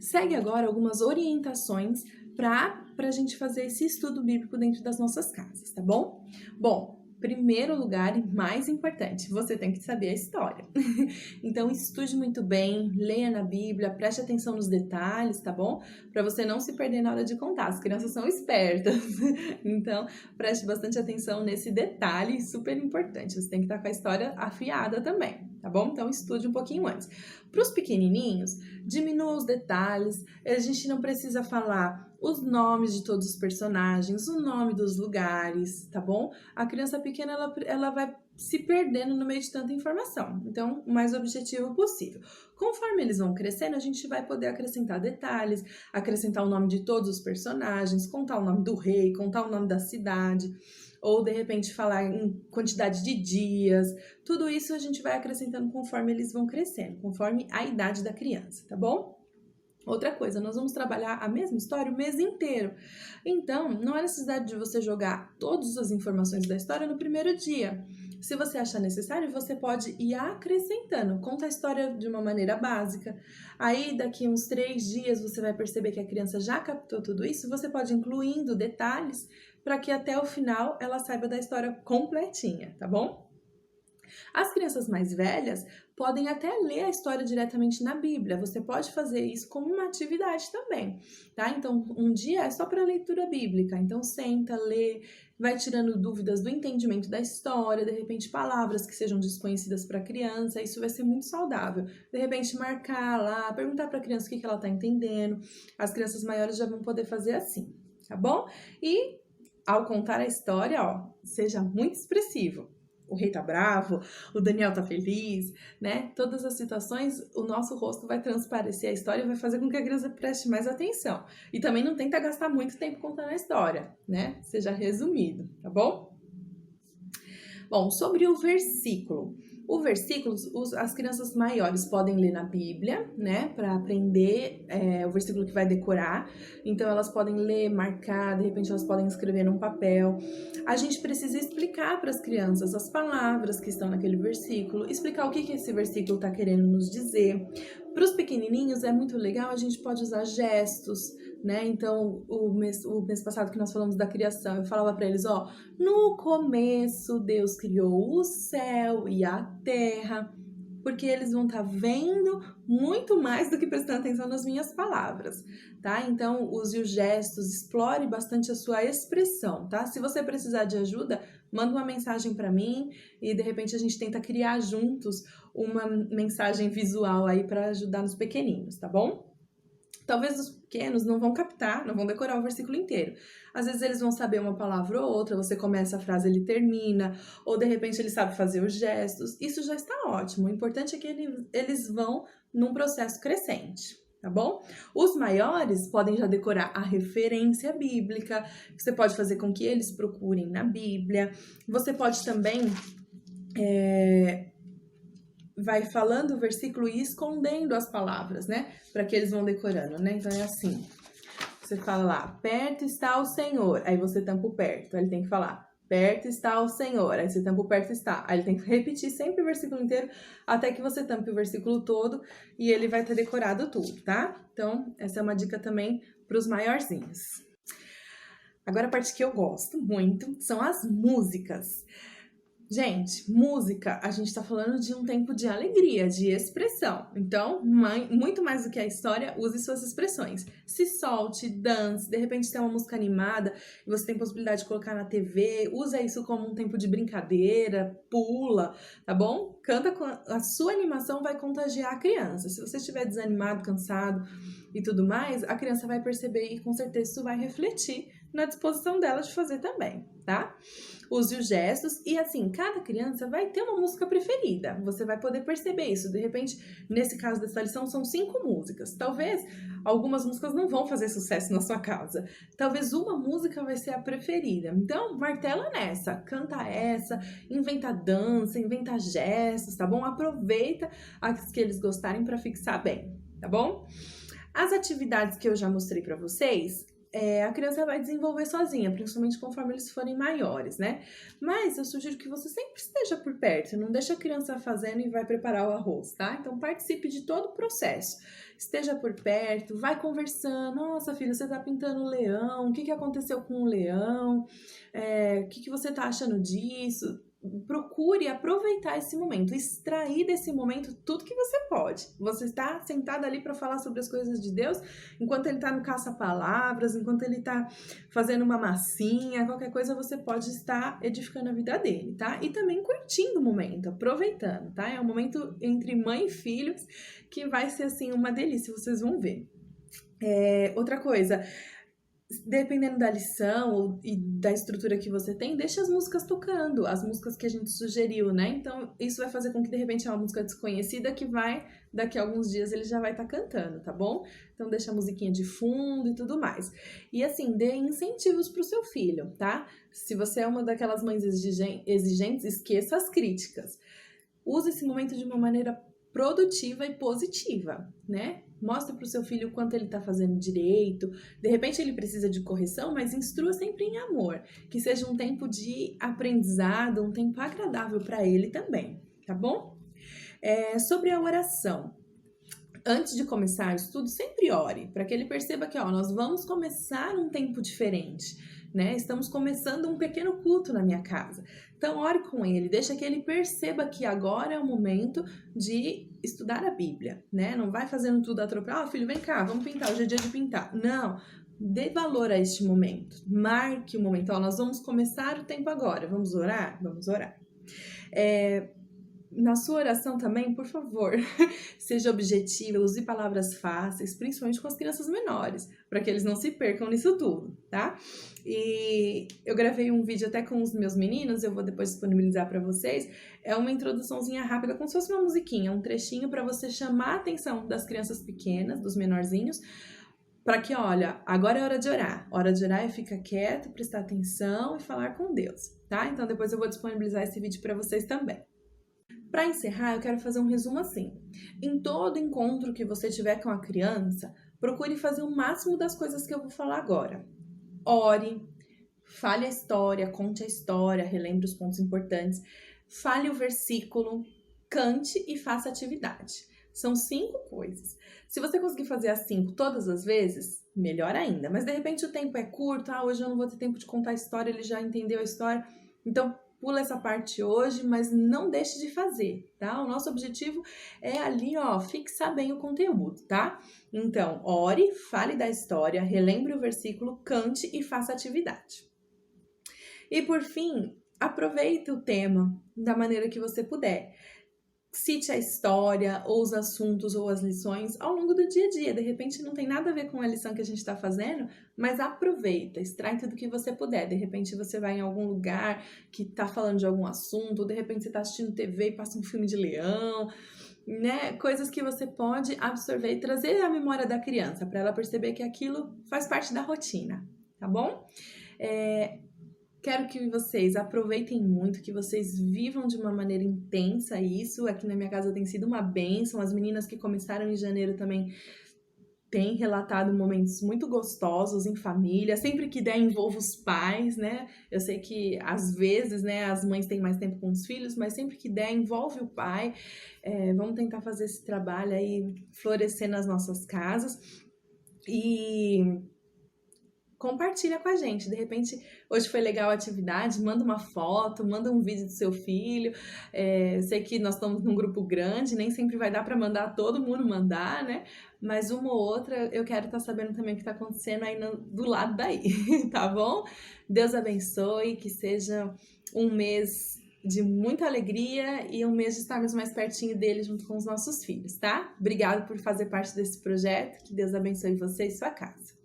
Segue agora algumas orientações para a gente fazer esse estudo bíblico dentro das nossas casas, tá bom? Bom, primeiro lugar e mais importante, você tem que saber a história. Então, estude muito bem, leia na Bíblia, preste atenção nos detalhes, tá bom? Para você não se perder na hora de contar. As crianças são espertas. Então, preste bastante atenção nesse detalhe super importante. Você tem que estar com a história afiada também, tá bom? Então, estude um pouquinho antes. Para os pequenininhos, diminua os detalhes. A gente não precisa falar os nomes de todos os personagens, o nome dos lugares, tá bom? A criança pequena, ela vai se perdendo no meio de tanta informação. Então, o mais objetivo possível. Conforme eles vão crescendo, a gente vai poder acrescentar detalhes, acrescentar o nome de todos os personagens, contar o nome do rei, contar o nome da cidade, ou de repente falar em quantidade de dias. Tudo isso a gente vai acrescentando conforme eles vão crescendo, conforme a idade da criança, tá bom? Outra coisa, nós vamos trabalhar a mesma história o mês inteiro. Então, não há necessidade de você jogar todas as informações da história no primeiro dia. Se você achar necessário, você pode ir acrescentando. Conta a história de uma maneira básica. Aí, daqui uns 3 dias, você vai perceber que a criança já captou tudo isso. Você pode ir incluindo detalhes para que até o final ela saiba da história completinha, tá bom? As crianças mais velhas podem até ler a história diretamente na Bíblia. Você pode fazer isso como uma atividade também, tá? Então, um dia é só para leitura bíblica. Então, senta, lê, vai tirando dúvidas do entendimento da história, de repente palavras que sejam desconhecidas para a criança. Isso vai ser muito saudável. De repente, marcar lá, perguntar para a criança o que ela está entendendo. As crianças maiores já vão poder fazer assim, tá bom? E, ao contar a história, seja muito expressivo. O rei tá bravo, o Daniel tá feliz, né? Todas as situações, o nosso rosto vai transparecer a história e vai fazer com que a criança preste mais atenção. E também não tenta gastar muito tempo contando a história, né? Seja resumido, tá bom? Bom, sobre o versículo. O versículo, as crianças maiores podem ler na Bíblia, né, para aprender o versículo que vai decorar. Então, elas podem ler, marcar, de repente elas podem escrever num papel. A gente precisa explicar para as crianças as palavras que estão naquele versículo, explicar o que esse versículo está querendo nos dizer. Para os pequenininhos é muito legal, a gente pode usar gestos, né? Então, o mês passado que nós falamos da criação, eu falava para eles, no começo Deus criou o céu e a terra, porque eles vão estar vendo muito mais do que prestando atenção nas minhas palavras, tá? Então, use os gestos, explore bastante a sua expressão, tá? Se você precisar de ajuda, manda uma mensagem para mim e, de repente, a gente tenta criar juntos uma mensagem visual aí para ajudar nos pequenininhos, tá bom? Talvez os pequenos não vão captar, não vão decorar o versículo inteiro. Às vezes eles vão saber uma palavra ou outra, você começa a frase, ele termina, ou de repente ele sabe fazer os gestos. Isso já está ótimo. O importante é que eles vão num processo crescente, tá bom? Os maiores podem já decorar a referência bíblica, você pode fazer com que eles procurem na Bíblia. Você pode também vai falando o versículo e escondendo as palavras, né? Para que eles vão decorando, né? Então é assim. Você fala lá, perto está o Senhor. Aí você tampa o perto. Aí ele tem que falar, perto está o Senhor. Aí você tampa o perto está. Aí ele tem que repetir sempre o versículo inteiro até que você tampe o versículo todo e ele vai ter decorado tudo, tá? Então, essa é uma dica também para os maiorzinhos. Agora a parte que eu gosto muito são as músicas. Gente, música, a gente tá falando de um tempo de alegria, de expressão. Então, muito mais do que a história, use suas expressões. Se solte, dance, de repente tem uma música animada e você tem possibilidade de colocar na TV, usa isso como um tempo de brincadeira, pula, tá bom? Canta com a sua animação, vai contagiar a criança. Se você estiver desanimado, cansado e tudo mais, a criança vai perceber e com certeza isso vai refletir na disposição dela de fazer também, tá? Use os gestos e assim, cada criança vai ter uma música preferida. Você vai poder perceber isso. De repente, nesse caso dessa lição, são 5 músicas. Talvez algumas músicas não vão fazer sucesso na sua casa. Talvez uma música vai ser a preferida. Então, martela nessa, canta essa, inventa dança, inventa gestos, tá bom? Aproveita as que eles gostarem para fixar bem, tá bom? As atividades que eu já mostrei para vocês, a criança vai desenvolver sozinha, principalmente conforme eles forem maiores, né? Mas eu sugiro que você sempre esteja por perto, não deixa a criança fazendo e vai preparar o arroz, tá? Então participe de todo o processo. Esteja por perto, vai conversando. Nossa, filha, você tá pintando um leão, o que aconteceu com o leão? O que você tá achando disso? Procure aproveitar esse momento, extrair desse momento tudo que você pode. Você está sentado ali para falar sobre as coisas de Deus, enquanto ele está no caça-palavras, enquanto ele está fazendo uma massinha, qualquer coisa você pode estar edificando a vida dele, tá? E também curtindo o momento, aproveitando, tá? É um momento entre mãe e filhos que vai ser, assim, uma delícia, vocês vão ver. Outra coisa, dependendo da lição e da estrutura que você tem, deixa as músicas tocando, as músicas que a gente sugeriu, né? Então, isso vai fazer com que, de repente, é uma música desconhecida que daqui a alguns dias ele já vai estar cantando, tá bom? Então, deixa a musiquinha de fundo e tudo mais. E, assim, dê incentivos pro seu filho, tá? Se você é uma daquelas mães exigentes, esqueça as críticas. Use esse momento de uma maneira produtiva e positiva, né? Mostre para o seu filho o quanto ele está fazendo direito. De repente ele precisa de correção, mas instrua sempre em amor. Que seja um tempo de aprendizado, um tempo agradável para ele também, tá bom? Sobre a oração. Antes de começar o estudo, sempre ore, para que ele perceba que nós vamos começar um tempo diferente, né? Estamos começando um pequeno culto na minha casa. Então, ore com ele, deixa que ele perceba que agora é o momento de estudar a Bíblia, né? Não vai fazendo tudo atropelado. Filho, vem cá, vamos pintar, hoje é dia de pintar. Não, dê valor a este momento, marque o momento. Nós vamos começar o tempo agora, vamos orar? Vamos orar. Na sua oração também, por favor, seja objetiva, use palavras fáceis, principalmente com as crianças menores, para que eles não se percam nisso tudo, tá? E eu gravei um vídeo até com os meus meninos, eu vou depois disponibilizar para vocês. É uma introduçãozinha rápida, como se fosse uma musiquinha, um trechinho para você chamar a atenção das crianças pequenas, dos menorzinhos, para que, olha, agora é hora de orar. Hora de orar é ficar quieto, prestar atenção e falar com Deus, tá? Então depois eu vou disponibilizar esse vídeo para vocês também. Para encerrar, eu quero fazer um resumo assim. Em todo encontro que você tiver com a criança, procure fazer o máximo das coisas que eu vou falar agora. Ore, fale a história, conte a história, relembre os pontos importantes, fale o versículo, cante e faça atividade. São 5 coisas. Se você conseguir fazer as 5 todas as vezes, melhor ainda. Mas de repente o tempo é curto, hoje eu não vou ter tempo de contar a história, ele já entendeu a história. Então, pula essa parte hoje, mas não deixe de fazer, tá? O nosso objetivo é ali, fixar bem o conteúdo, tá? Então, ore, fale da história, relembre o versículo, cante e faça atividade. E por fim, aproveite o tema da maneira que você puder. Cite a história, ou os assuntos, ou as lições ao longo do dia a dia. De repente não tem nada a ver com a lição que a gente está fazendo, mas aproveita, extrai tudo que você puder. De repente você vai em algum lugar que está falando de algum assunto, ou de repente você está assistindo TV e passa um filme de leão, né? Coisas que você pode absorver e trazer à memória da criança, para ela perceber que aquilo faz parte da rotina, tá bom? Quero que vocês aproveitem muito, que vocês vivam de uma maneira intensa isso. Aqui na minha casa tem sido uma bênção. As meninas que começaram em janeiro também têm relatado momentos muito gostosos em família. Sempre que der, envolva os pais, né? Eu sei que às vezes, né, as mães têm mais tempo com os filhos, mas sempre que der, envolve o pai. Vamos tentar fazer esse trabalho aí florescer nas nossas casas. E compartilha com a gente. De repente, hoje foi legal a atividade, manda uma foto, manda um vídeo do seu filho. Sei que nós estamos num grupo grande, nem sempre vai dar para mandar todo mundo mandar, né? Mas uma ou outra eu quero estar sabendo também o que está acontecendo aí do lado daí, tá bom? Deus abençoe, que seja um mês de muita alegria e um mês de estarmos mais pertinho dele junto com os nossos filhos, tá? Obrigada por fazer parte desse projeto, que Deus abençoe você e sua casa.